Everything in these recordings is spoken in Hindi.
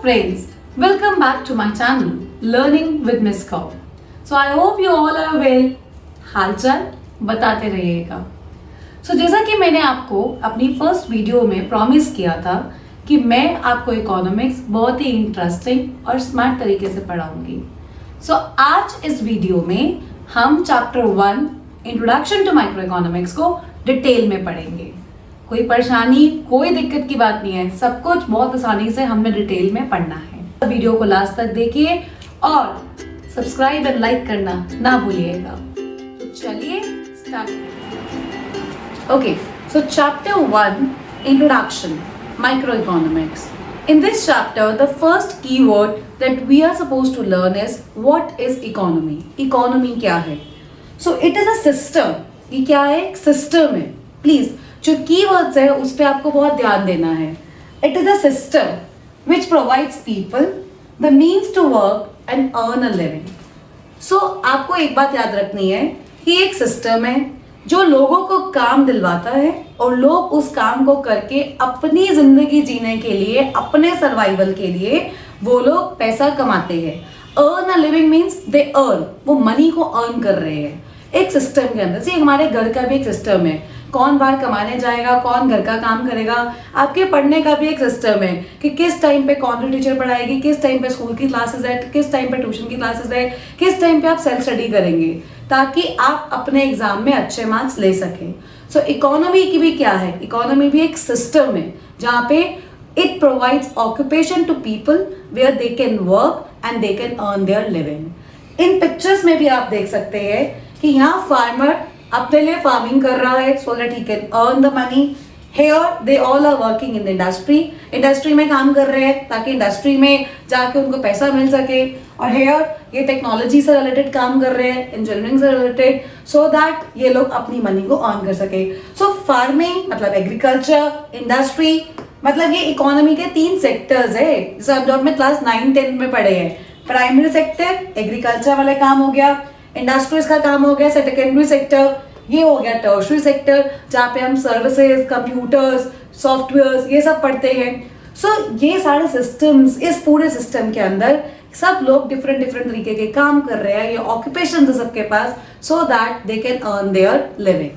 friends, welcome back to my channel Learning with Miss Kaur. So I hope you all are well. हालचाल बताते रहिएगा. So जैसा कि मैंने आपको अपनी फर्स्ट वीडियो में प्रॉमिस किया था कि मैं आपको इकोनॉमिक्स बहुत ही इंटरेस्टिंग और स्मार्ट तरीके से पढ़ाऊंगी. So आज इस वीडियो में हम chapter 1 introduction to microeconomics को डिटेल में पढ़ेंगे. कोई परेशानी, कोई दिक्कत की बात नहीं है, सब कुछ बहुत आसानी से हमने डिटेल में पढ़ना है. वीडियो को लास्ट तक देखिए और सब्सक्राइब एंड लाइक करना ना भूलिएगा. तो चलिए स्टार्ट करें. Okay, so chapter 1 introduction micro economics. In this chapter, the first keyword that we are supposed to learn is what is economy. Economy क्या है? So it is a system. ये क्या है? एक सिस्टम है. प्लीज जो कीवर्ड्स है उस पर आपको बहुत ध्यान देना है. It is a system which provides people the means to work and earn a living. So आपको एक बात याद रखनी है कि एक सिस्टम है जो लोगों को काम दिलवाता है और लोग उस काम को करके अपनी जिंदगी जीने के लिए, अपने सर्वाइवल के लिए वो लोग पैसा कमाते हैं. Earn a living means they earn, वो मनी को अर्न कर रहे हैं एक सिस्टम के अंदर. जैसे हमारे घर का भी एक सिस्टम है, कौन बाहर कमाने जाएगा, कौन घर का काम करेगा. आपके पढ़ने का भी एक सिस्टम है कि किस टाइम पे कौन सी टीचर पढ़ाएगी, किस टाइम पे स्कूल की क्लासेस है, किस टाइम पे ट्यूशन की क्लासेस है, किस टाइम पे आप सेल्फ स्टडी करेंगे ताकि आप अपने एग्जाम में अच्छे मार्क्स ले सकें. सो इकोनॉमी की भी क्या है? इकोनॉमी भी एक सिस्टम है जहाँ पे it provides occupation to people where they can work and they can earn their living. In pictures में भी आप देख सकते हैं कि यहाँ फार्मर अपने लिए फार्मिंग कर रहा है so that he can earn the money. Here they all are working in the industry. Industry में काम कर रहे हैं ताकि इंडस्ट्री में जाके उनको पैसा मिल सके. और हेयर ये टेक्नोलॉजी से रिलेटेड काम कर रहे हैं, इंजीनियरिंग से रिलेटेड, सो दैट ये लोग अपनी मनी को अर्न कर सके. सो फार्मिंग मतलब एग्रीकल्चर, इंडस्ट्री मतलब ये इकोनॉमी के 3 सेक्टर्स है जैसे हम जब में क्लास 9-10 में पढ़े हैं. प्राइमरी सेक्टर एग्रीकल्चर वाले काम हो गया, इंडस्ट्रीज का काम हो गया सेकेंडरी सेक्टर, ये हो गया टर्शरी सेक्टर जहाँ पे हम सर्विसेज, कंप्यूटर्स, सॉफ्टवेयर्स ये सब पढ़ते हैं. सो ये सारे सिस्टम्स, इस पूरे सिस्टम के अंदर सब लोग डिफरेंट तरीके के काम कर रहे हैं. ये ऑक्यूपेशन है सबके पास so that they can earn their living.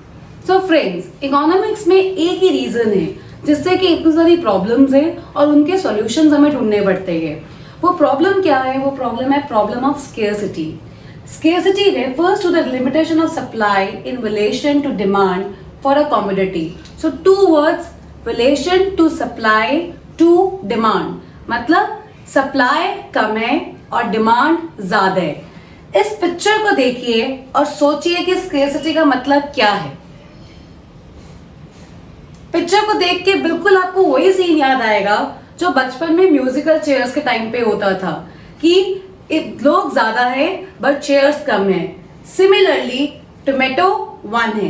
So friends, economics में एक ही रीजन है जिससे कि इतनी सारी प्रॉब्लम्स है और उनके सॉल्यूशंस हमें ढूंढने पड़ते हैं. वो प्रॉब्लम क्या है? वो प्रॉब्लम है problem of scarcity. Scarcity refers to the limitation of supply in relation to demand for a commodity. So two words, relation to supply to demand. मतलब supply कम है और demand ज़्यादा है. इस पिक्चर को देखिए और सोचिए कि scarcity का मतलब क्या है. पिक्चर को देख के बिल्कुल आपको वही सीन याद आएगा जो बचपन में म्यूजिकल चेयर्स के टाइम पे होता था कि लोग ज्यादा है बट चेयर्स कम है. सिमिलरली टोमेटो 1 है,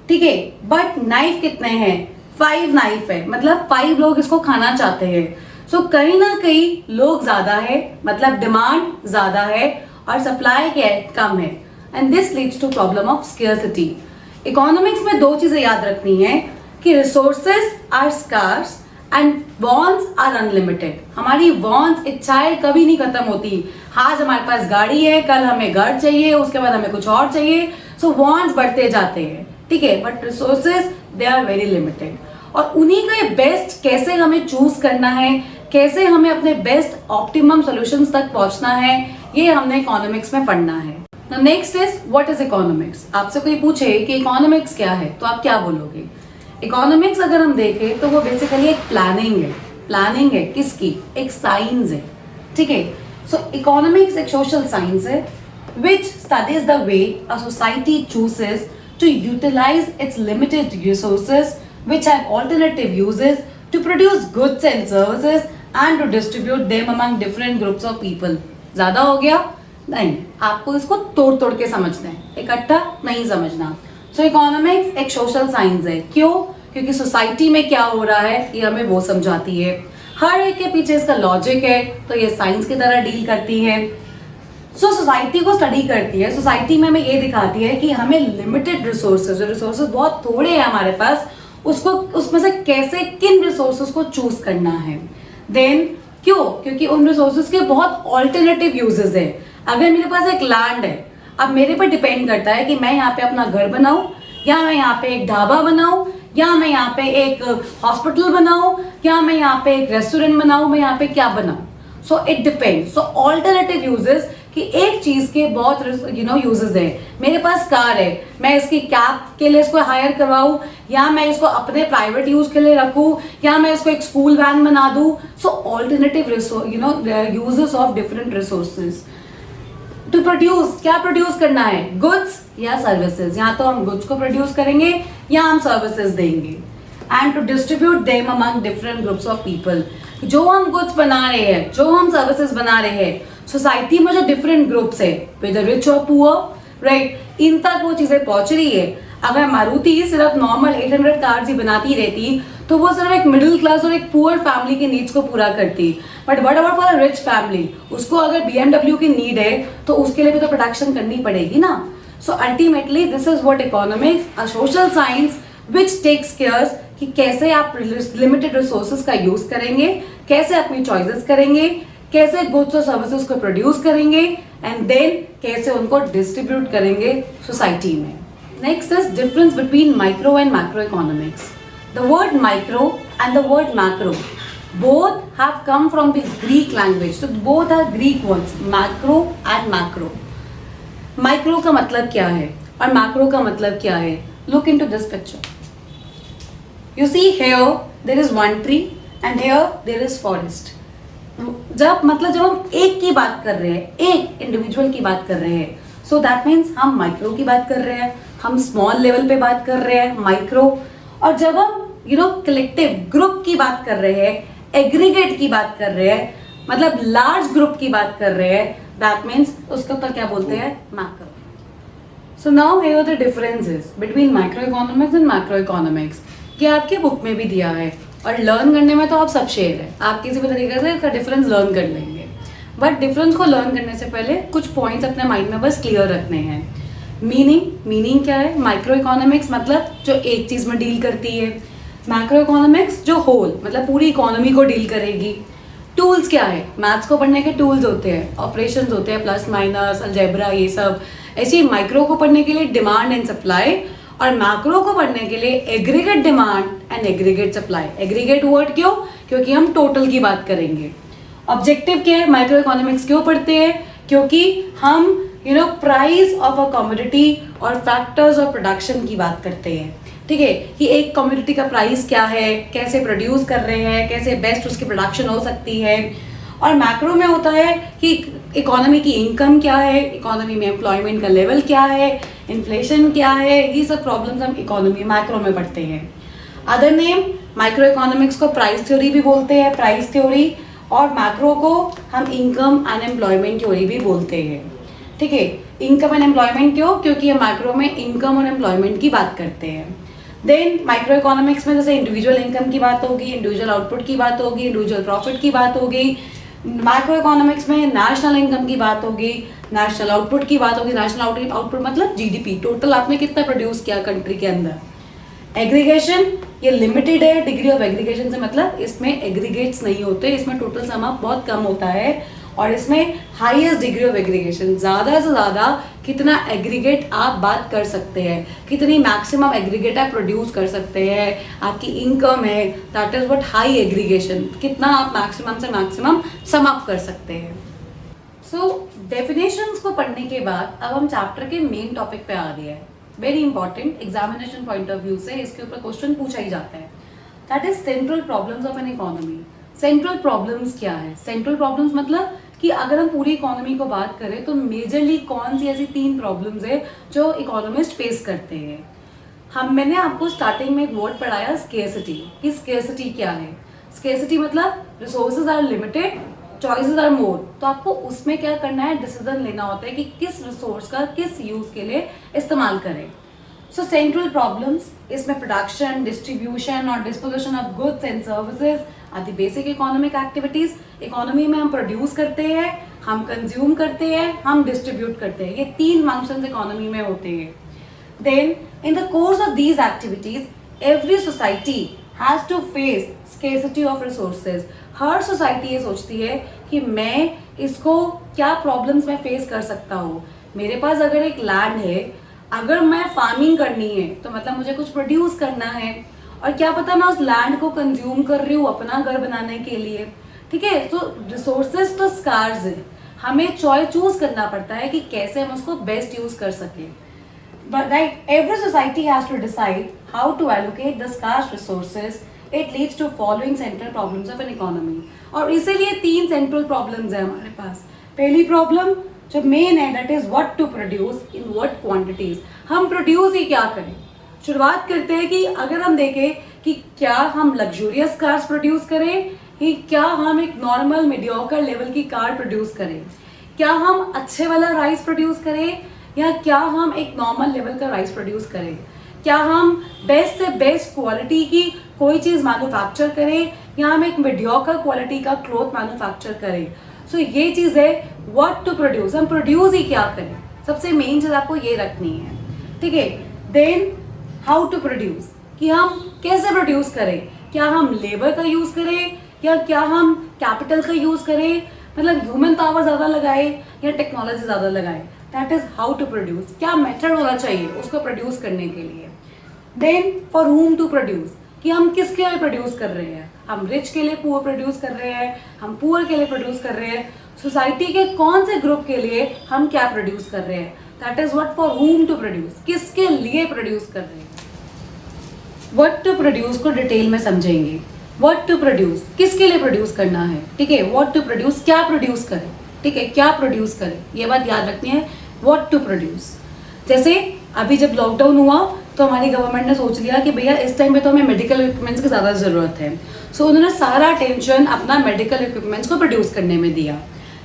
ठीक है, बट नाइफ कितने हैं? 5 नाइफ है, मतलब 5 लोग इसको खाना चाहते हैं. सो कहीं ना कहीं लोग ज्यादा है मतलब डिमांड ज्यादा है और सप्लाई क्या है? कम है. And this leads to problem of scarcity. Economics में 2 चीजें याद रखनी है कि resources are scarce and wants are unlimited. हमारी वॉन्ट्स, इच्छाएं कभी नहीं खत्म होती. आज हमारे पास गाड़ी है, कल हमें घर चाहिए, उसके बाद हमें कुछ और चाहिए. सो वॉन्ट्स बढ़ते जाते हैं, ठीक है, but resources they are very limited. और उन्हीं का बेस्ट कैसे हमें चूज करना है, कैसे हमें अपने बेस्ट ऑप्टिमम सॉल्यूशंस तक पहुंचना है, ये हमने इकोनॉमिक्स में पढ़ना है. Next is what is economics. आपसे कोई पूछे कि इकोनॉमिक्स क्या है तो आप क्या बोलोगे? इकोनॉमिक्स अगर हम देखें तो वो बेसिकली एक प्लानिंग है. प्लानिंग है किसकी? एक साइंस है, ठीक है. सो इकोनॉमिक्स एक सोशल साइंस है which studies the way a society chooses to utilise its limited resources which have alternative uses to produce goods and services and to distribute them among different groups of people. ज्यादा हो गया? नहीं, आपको इसको तोड़ के समझना है, इकट्ठा नहीं समझना. सो इकोनॉमिक्स एक सोशल साइंस है. क्यों? क्योंकि सोसाइटी में क्या हो रहा है ये हमें वो समझाती है. हर एक के पीछे इसका लॉजिक है तो ये साइंस की तरह डील करती है. सो सोसाइटी को स्टडी करती है. सोसाइटी में हमें ये दिखाती है कि हमें लिमिटेड रिसोर्सेज, जो रिसोर्सेज बहुत थोड़े हैं हमारे पास, उसको उसमें से कैसे किन रिसोर्सेज को चूज करना है. देन क्यों? क्योंकि उन रिसोर्सेज के बहुत ऑल्टरनेटिव यूजेस है। अगर मेरे पास एक लैंड है, अब मेरे पर डिपेंड करता है कि मैं यहाँ पे अपना घर बनाऊं, या मैं यहाँ पे एक ढाबा बनाऊं, या मैं यहाँ पे एक हॉस्पिटल बनाऊं, या मैं यहाँ पे एक रेस्टोरेंट बनाऊं, मैं यहाँ पे क्या बनाऊं। So it depends. So alternative uses कि एक चीज के बहुत यूजेस है। मेरे पास कार है, मैं इसकी कैब के लिए इसको हायर करवाऊं, या मैं इसको अपने प्राइवेट यूज के लिए रखूं, या मैं इसको एक स्कूल वैन बना दूं। So alternative uses of different resources. To produce, क्या प्रोड्यूस करना है? गुड्स या सर्विसेज। या तो हम गुड्स को प्रोड्यूस करेंगे या हम सर्विसेज देंगे। And to distribute them among different groups of people. जो हम गुड्स बना रहे हैं, जो हम सर्विसेज बना रहे हैं, सोसाइटी में जो डिफरेंट ग्रुप्स है, विद रिच और पुअर, राइट, इन तक वो चीजें पहुंच रही है। अगर मारुति सिर्फ नॉर्मल 800 कार्स ही बनाती रहती तो वो सिर्फ एक मिडिल क्लास और एक पुअर फैमिली के नीड्स को पूरा करती। But what about for a rich family? उसको अगर BMW की नीड है तो उसके लिए भी तो प्रोडक्शन करनी पड़ेगी ना। So ultimately this is what economics, a social science which takes cares कि कैसे आप लिमिटेड रिसोर्सेज का यूज करेंगे, कैसे अपनी चॉइसेस करेंगे, कैसे गुड्स और सर्विसेज को प्रोड्यूस करेंगे, एंड देन कैसे उनको डिस्ट्रीब्यूट करेंगे सोसाइटी में। Next is difference between micro and macro economics. The word micro and the word macro both have come from the Greek language. So both are Greek words, macro and macro. Micro का मतलब क्या है और macro का मतलब क्या है? Look into this picture. You see here there is one tree and here there is forest. जब हम एक की बात कर रहे हैं, एक इंडिविजुअल की बात कर रहे हैं, so that means हम माइक्रो की बात कर रहे हैं, हम स्मॉल लेवल पे बात कर रहे हैं माइक्रो। और जब हम कलेक्टिव ग्रुप की बात कर रहे हैं, एग्रीगेट की बात कर रहे हैं, मतलब लार्ज ग्रुप की बात कर रहे हैं, दैट मीन्स उसको तो क्या बोलते हैं? Macro. So now here the differences between micro economics and macro economics, कि आपकी बुक में भी दिया है और लर्न करने में तो आप सब शेयर है, आप किसी भी तरीके से इसका डिफरेंस लर्न कर लेंगे। बट डिफरेंस को लर्न करने से पहले कुछ पॉइंट्स अपने माइंड में बस क्लियर रखने हैं। मीनिंग क्या है? माइक्रो इकोनॉमिक्स मतलब जो एक चीज में डील करती है, मैक्रो इकोनॉमिक्स जो होल मतलब पूरी इकोनॉमी को डील करेगी। टूल्स क्या है? मैथ्स को पढ़ने के टूल्स होते हैं, ऑपरेशंस होते हैं, प्लस माइनस, अलजेब्रा, ये सब। ऐसे ही माइक्रो को पढ़ने के लिए डिमांड एंड सप्लाई, और मैक्रो को पढ़ने के लिए aggregate demand and aggregate supply. Aggregate word क्यों? क्योंकि हम टोटल की बात करेंगे। ऑब्जेक्टिव क्या है? माइक्रो इकोनॉमिक्स क्यों पढ़ते हैं? क्योंकि हम प्राइस ऑफ अ कमोडिटी और फैक्टर्स ऑफ प्रोडक्शन की बात करते हैं। ठीक है, कि एक कमोडिटी का प्राइस क्या है, कैसे प्रोड्यूस कर रहे हैं, कैसे बेस्ट उसकी प्रोडक्शन हो सकती है। और मैक्रो में होता है कि इकोनॉमी की इनकम क्या है, इकोनॉमी में एम्प्लॉयमेंट का लेवल क्या है, इन्फ्लेशन क्या है, ये सब प्रॉब्लम्स हम इकोनॉमी मैक्रो में पढ़ते हैं। अदर नेम माइक्रो इकोनॉमिक्स को प्राइस थ्योरी भी बोलते हैं, प्राइस थ्योरी, और मैक्रो को हम इनकम एंड एम्प्लॉयमेंट थ्योरी भी बोलते हैं। ठीक है, इनकम एंड एम्प्लॉयमेंट क्यों? क्योंकि हम मैक्रो में इनकम और एम्प्लॉयमेंट की बात करते हैं। देन माइक्रो इकोनॉमिक्स में जैसे इंडिविजुअल इनकम की बात होगी, इंडिविजुअल आउटपुट की बात होगी, इंडिविजुअल प्रॉफिट की बात होगी। मैक्रो इकोनॉमिक्स में नेशनल इनकम की बात होगी, नेशनल आउटपुट की बात होगी। नेशनल आउटपुट मतलब GDP, टोटल आपने कितना प्रोड्यूस किया कंट्री के अंदर। एग्रीगेशन, ये लिमिटेड है, डिग्री ऑफ एग्रीगेशन से मतलब इसमें एग्रीगेट्स नहीं होते, इसमें टोटल सम अप बहुत कम होता है, और इसमें हाईएस्ट डिग्री ऑफ एग्रीगेशन, ज़्यादा से ज़्यादा कितना एग्रीगेट आप बात कर सकते हैं, कितनी मैक्सिमम एग्रीगेट आप प्रोड्यूस कर सकते हैं, आपकी इनकम है, that is what high aggregation, कितना आप मैक्सिमम से मैक्सिमम सम अप कर सकते हैं। सो डेफिनेशंस को पढ़ने के बाद अब हम चैप्टर के मेन टॉपिक पे आ गए हैं। Very important, examination point of view से इसके ऊपर क्वेश्चन पूछा ही जाता है। That is central problems of an economy. Central problems क्या है? सेंट्रल प्रॉब्लम्स मतलब कि अगर हम पूरी इकोनॉमी को बात करें तो मेजरली कौन सी ऐसी 3 प्रॉब्लम्स है जो इकोनॉमिस्ट फेस करते हैं। मैंने आपको स्टार्टिंग में एक वर्ड पढ़ाया स्केर्सिटी, कि स्केर्सिटी क्या है। स्केर्सिटी मतलब resources are limited, choices are more, तो आपको उसमें क्या करना है, डिसीजन लेना होता है कि किस रिसोर्स का किस यूज के लिए इस्तेमाल करें। सो सेंट्रल प्रॉब्लम्स, इसमें प्रोडक्शन, डिस्ट्रीब्यूशन और disposition of goods and services are the basic economic activities. Economy में हम प्रोड्यूस करते हैं, हम कंज्यूम करते हैं, हम डिस्ट्रीब्यूट करते हैं, ये 3 फंक्शंस इकोनॉमी में होते हैं। Then in the course of these activities every society has to face scarcity of resources. हर सोसाइटी ये सोचती है कि मैं इसको क्या प्रॉब्लम्स में फेस कर सकता हूँ। मेरे पास अगर एक लैंड है, अगर मैं फार्मिंग करनी है तो मतलब मुझे कुछ प्रोड्यूस करना है, और क्या पता मैं उस लैंड को कंज्यूम कर रही हूँ अपना घर बनाने के लिए। ठीक है, तो रिसोर्सेज तो स्कार्स है, हमें चूज करना पड़ता है कि कैसे हम उसको बेस्ट यूज कर सकें। But right, every society has to decide how to allocate the scarce resources. It leads to following central problems of an economy. और इसीलिए 3 central problems है हमारे पास। पहली प्रॉब्लम जो मेन है, that is what to produce in what quantities। हम प्रोड्यूस ही क्या करें। शुरुआत करते हैं कि अगर हम देखें कि क्या हम लग्जूरियस कार्स प्रोड्यूस करें, कि क्या हम एक नॉर्मल मीडियोकर लेवल की कार प्रोड्यूस करें, क्या हम अच्छे वाला राइस प्रोड्यूस करें, या क्या हम एक नॉर्मल लेवल का राइस प्रोड्यूस करें, क्या हम बेस्ट से बेस्ट क्वालिटी की कोई चीज़ मैन्युफैक्चर करें, या हम एक मीडियोकर क्वालिटी का क्लॉथ मैन्युफैक्चर करें। सो ये चीज़ है व्हाट टू प्रोड्यूस, हम प्रोड्यूस ही क्या करें, सबसे मेन चीज़ आपको ये रखनी है। ठीक है, देन हाउ टू प्रोड्यूस, कि हम कैसे प्रोड्यूस करें, क्या हम लेबर का यूज़ करें या क्या हम कैपिटल का यूज़ करें, मतलब ह्यूमन पावर ज़्यादा लगाए या टेक्नोलॉजी ज़्यादा लगाए। That is how to produce, क्या मेथड होना चाहिए उसको प्रोड्यूस करने के लिए। Then for whom to produce, कि हम किसके लिए प्रोड्यूस कर रहे हैं, हम रिच के लिए पुअर प्रोड्यूस कर रहे हैं, हम पुअर के लिए प्रोड्यूस कर रहे हैं, सोसाइटी के कौन से ग्रुप के लिए हम क्या प्रोड्यूस कर रहे हैं। That is what for whom to produce, किसके लिए प्रोड्यूस कर रहे हैं। व्हाट टू प्रोड्यूस को डिटेल में समझेंगे। व्हाट टू प्रोड्यूस, किसके लिए प्रोड्यूस करना है। ठीक है, व्हाट टू प्रोड्यूस, क्या प्रोड्यूस करें। ठीक है, क्या प्रोड्यूस करें, ये बात याद रखनी है। व्हाट टू प्रोड्यूस, जैसे अभी जब लॉकडाउन हुआ तो हमारी गवर्नमेंट ने सोच लिया कि भैया इस टाइम पे तो हमें मेडिकल इक्विपमेंट्स की ज़्यादा ज़रूरत है। सो उन्होंने सारा अटेंशन अपना मेडिकल इक्विपमेंट्स को प्रोड्यूस करने में दिया।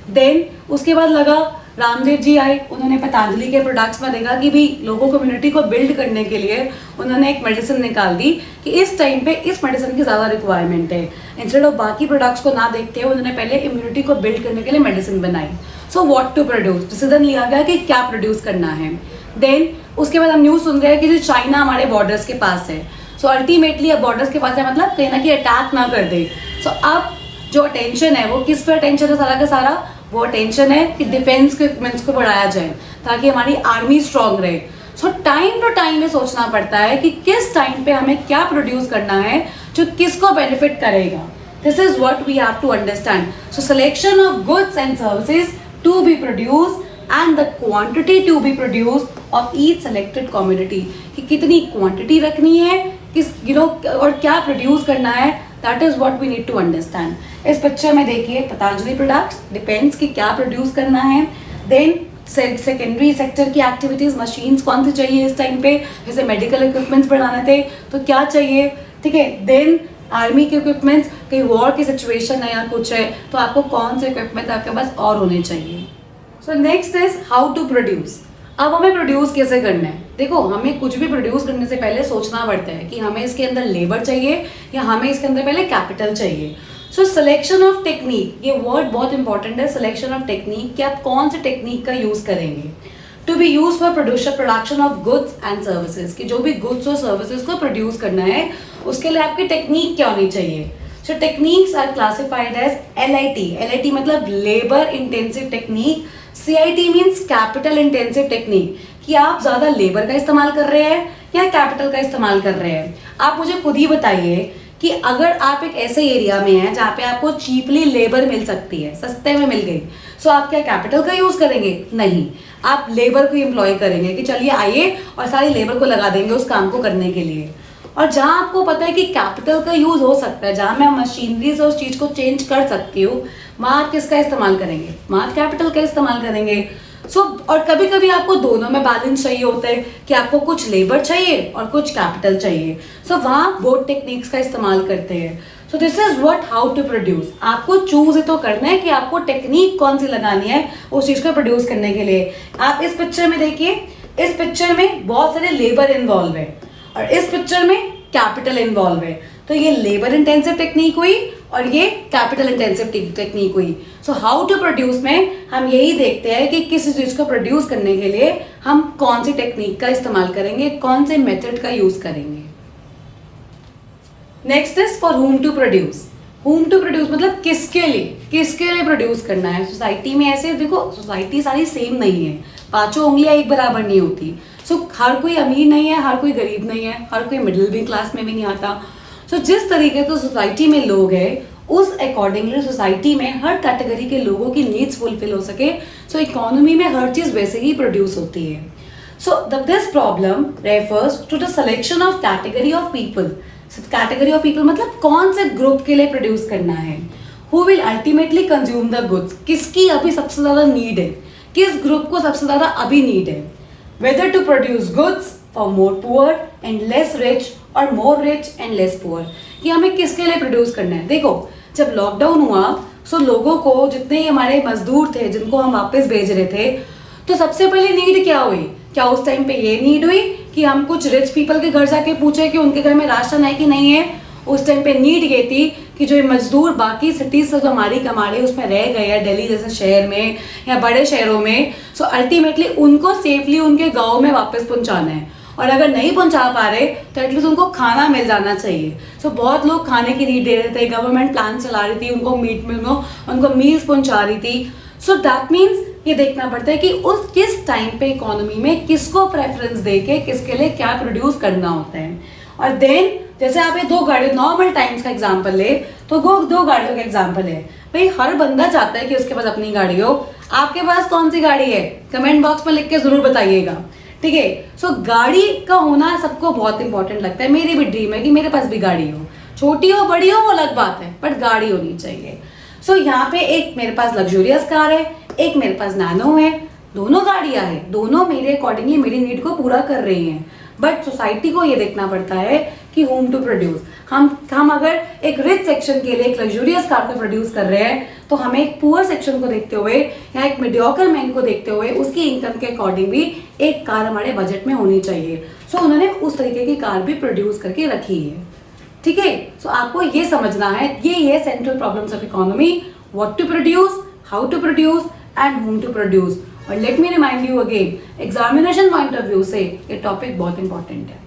देन उसके बाद लगा रामदेव जी आए, उन्होंने पतंजलि के प्रोडक्ट्स में देखा कि भी लोगों को इम्यूनिटी को बिल्ड करने के लिए उन्होंने एक मेडिसिन निकाल दी कि इस टाइम पे इस मेडिसिन की ज़्यादा रिक्वायरमेंट है। इंस्टेड ऑफ बाकी प्रोडक्ट्स को ना देखते हुए उन्होंने पहले इम्यूनिटी को बिल्ड करने के लिए मेडिसिन बनाई। So what to produce, decision लिया गया कि क्या प्रोड्यूस करना है। देन उसके बाद हम न्यूज़ सुन रहे हैं कि जो चाइना हमारे बॉर्डर्स के पास है, सो अल्टीमेटली अब बॉर्डर्स के पास है मतलब कहीं ना कहीं अटैक ना कर दे। सो अब जो अटेंशन है वो किस पे अटेंशन है, सारा का सारा वो अटेंशन है कि डिफेंस के इक्विपमेंट्स को बढ़ाया जाए ताकि हमारी आर्मी स्ट्रांग रहे। सो टाइम टू टाइम ये सोचना पड़ता है कि किस टाइम पे हमें क्या प्रोड्यूस करना है जो किसको बेनिफिट करेगा। This is what we have to understand. So selection of goods and services to be produce and the quantity to be produce of each selected community, कि कितनी क्वांटिटी रखनी है, किस और क्या प्रोड्यूस करना है। That is what we need to understand. इस पिक्चर में देखिए पतंजलि प्रोडक्ट्स डिपेंड्स कि क्या प्रोड्यूस करना है। देन सेकेंडरी सेक्टर की एक्टिविटीज, मशीन्स कौन सी चाहिए इस टाइम पे, जैसे मेडिकल इक्विपमेंट्स बढ़ाने थे तो क्या चाहिए। ठीक है, देन आर्मी के इक्विपमेंट्स, कहीं वॉर की सिचुएशन है या कुछ है तो आपको कौन से इक्विपमेंट्स आपके पास और होने चाहिए। So next is how to produce. अब हमें प्रोड्यूस कैसे करना है। देखो, हमें कुछ भी प्रोड्यूस करने से पहले सोचना पड़ता है कि हमें इसके अंदर लेबर चाहिए या हमें इसके अंदर पहले कैपिटल चाहिए। सो सिलेक्शन ऑफ टेक्निक, ये वर्ड बहुत इंपॉर्टेंट है। सिलेक्शन ऑफ टेक्निक, कि आप कौन से टेक्निक का यूज करेंगे। To be use for production of goods and services, कि जो भी गुड्स और सर्विसेज को प्रोड्यूस करना है उसके लिए आपकी टेक्निक क्या होनी चाहिए। So techniques are classified as LIT मतलब labour intensive technique, CIT means capital intensive technique, कि आप ज़्यादा लेबर का इस्तेमाल कर रहे हैं या कैपिटल का इस्तेमाल कर रहे हैं। आप मुझे खुद ही बताइए कि अगर आप एक ऐसे एरिया में हैं जहाँ पे आपको चीपली लेबर मिल सकती है, सस्ते में मिल गई, सो आप क्या कैपिटल का यूज़ करेंगे? नहीं, आप लेबर को एम्प्लॉय करेंगे कि चलिए आइए और सारी लेबर को लगा देंगे उस काम को करने के लिए। और जहाँ आपको पता है कि कैपिटल का यूज हो सकता है, जहाँ मैं मशीनरी से उस चीज को चेंज कर सकती हूँ, वहाँ आप किसका इस्तेमाल करेंगे? वहाँ आप कैपिटल का इस्तेमाल करेंगे। और कभी कभी आपको दोनों में बैलेंस चाहिए होता है कि आपको कुछ लेबर चाहिए और कुछ कैपिटल चाहिए। वहाँ बोथ टेक्निक्स का इस्तेमाल करते हैं। So this is what how to produce. आपको चूज तो करना है कि आपको टेक्निक कौन सी लगानी है उस चीज को प्रोड्यूस करने के लिए। आप इस पिक्चर में देखिए, इस पिक्चर में बहुत सारे लेबर इन्वॉल्व है और इस पिक्चर में कैपिटल इन्वॉल्व है। तो ये लेबर इंटेंसिव टेक्निक हुई और ये कैपिटल इंटेंसिव टेक्निक हुई। सो हाउ टू प्रोड्यूस में हम यही देखते हैं कि किसी चीज को प्रोड्यूस करने के लिए हम कौन सी टेक्निक का इस्तेमाल करेंगे, कौन से मेथड का यूज करेंगे। Next is for whom to produce. whom to produce मतलब किसके लिए प्रोड्यूस करना है। सोसाइटी में ऐसे देखो, सोसाइटी सारी सेम नहीं है, पांचों उंगलियां एक बराबर नहीं होती। सो हर कोई अमीर नहीं है, हर कोई गरीब नहीं है, हर कोई मिडिल भी क्लास में भी नहीं आता। सो जिस तरीके से सोसाइटी में लोग हैं उस अकॉर्डिंगली सोसाइटी में हर कैटेगरी के लोगों की नीड्स फुलफिल हो सके। सो इकोनॉमी में हर चीज वैसे ही प्रोड्यूस होती है। So this problem refers to the selection of category of people. Category of people मतलब कौन से ग्रुप के लिए प्रोड्यूस करना है। Who will ultimately consume the goods, किसकी अभी सबसे ज्यादा नीड है, किस ग्रुप को सबसे ज्यादा अभी नीड है। Whether to produce goods for more poor and less rich और more rich and less poor, कि हमें किसके लिए प्रोड्यूस करना है। देखो जब लॉकडाउन हुआ सो लोगों को, जितने हमारे मजदूर थे जिनको हम वापस भेज रहे थे, तो सबसे पहले नीड क्या हुई, क्या उस टाइम पे ये नीड हुई कि हम कुछ रिच पीपल के घर जाके पूछे कि उनके घर में राशन है कि नहीं है। उस टाइम पे नीड ये थी कि जो ये मजदूर बाकी सिटीज से जो हमारी कमा रहे उसमें रह गए हैं, दिल्ली जैसे शहर में या बड़े शहरों में, सो अल्टीमेटली उनको सेफली उनके गाँव में वापस पहुंचाना है। और अगर नहीं पहुंचा पा रहे तो एटलीस्ट उनको खाना मिल जाना चाहिए। सो बहुत लोग खाने की नीड दे रहे थे, गवर्नमेंट प्लान चला रही थी, उनको उनको मील्स पहुंचा रही थी। सो दैट मीन्स ये देखना पड़ता है कि उस किस टाइम पे इकोनॉमी में किसको प्रेफरेंस दे के किसके लिए क्या प्रोड्यूस करना होता है। और देन जैसे आप ये दो गाड़ी नॉर्मल टाइम्स का एग्जांपल ले तो दो गाड़ियों का एग्जांपल है। भाई हर बंदा चाहता है कि उसके पास अपनी गाड़ी हो। आपके पास कौन सी गाड़ी है कमेंट बॉक्स में लिख के जरूर बताइएगा, ठीक है। सो गाड़ी का होना सबको बहुत इंपॉर्टेंट लगता है। मेरी भी ड्रीम है कि मेरे पास भी गाड़ी हो, छोटी हो बड़ी हो वो अलग बात है, बट गाड़ी होनी चाहिए। सो यहाँ पे एक मेरे पास लग्जूरियस कार है, एक मेरे पास नैनो है, दोनों गाड़ियां हैं, दोनों मेरे अकॉर्डिंगली मेरी नीड को पूरा कर रही हैं। बट सोसाइटी को ये देखना पड़ता है कि होम टू प्रोड्यूस, हम अगर एक रिच सेक्शन के लिए एक लग्जूरियस कार को प्रोड्यूस कर रहे हैं तो हमें एक पुअर सेक्शन को देखते हुए या एक मीडियोकर मैन को देखते हुए उसकी इनकम के अकॉर्डिंग भी एक कार हमारे बजट में होनी चाहिए। सो उन्होंने उस तरीके की कार भी प्रोड्यूस करके रखी है, ठीक है। सो आपको ये समझना है, ये central problems of economy, what to produce, how to produce and whom to produce. और let me remind you again, examination point of view से ये टॉपिक बहुत इंपॉर्टेंट है।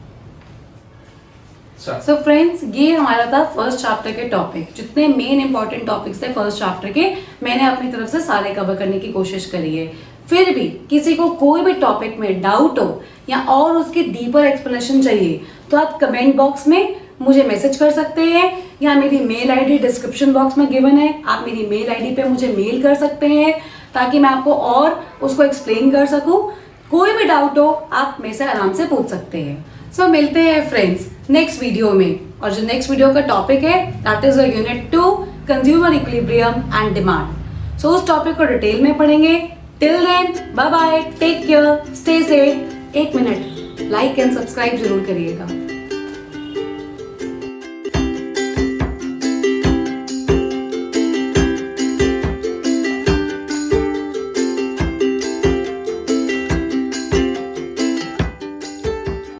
सो फ्रेंड्स, ये हमारा था फर्स्ट चैप्टर के टॉपिक। जितने मेन इंपॉर्टेंट टॉपिक्स थे फर्स्ट चैप्टर के, मैंने अपनी तरफ से सारे कवर करने की कोशिश करी है। फिर भी किसी को कोई भी टॉपिक में डाउट हो या और उसकी डीपर एक्सप्लेनेशन चाहिए तो आप कमेंट बॉक्स में मुझे मैसेज कर सकते हैं या मेरी मेल आईडी डिस्क्रिप्शन बॉक्स में गिवन है, आप मेरी मेल आईडी पे मुझे मेल कर सकते हैं ताकि मैं आपको और उसको एक्सप्लेन कर सकूं। कोई भी डाउट हो आप मेरे से आराम से पूछ सकते हैं। सो मिलते हैं फ्रेंड्स नेक्स्ट वीडियो में, और जो नेक्स्ट वीडियो का टॉपिक है that is unit 2 consumer equilibrium and demand. So उस टॉपिक को डिटेल में पढ़ेंगे। Till then bye bye, take care, stay safe. 1 minute like and subscribe जरूर करिएगा।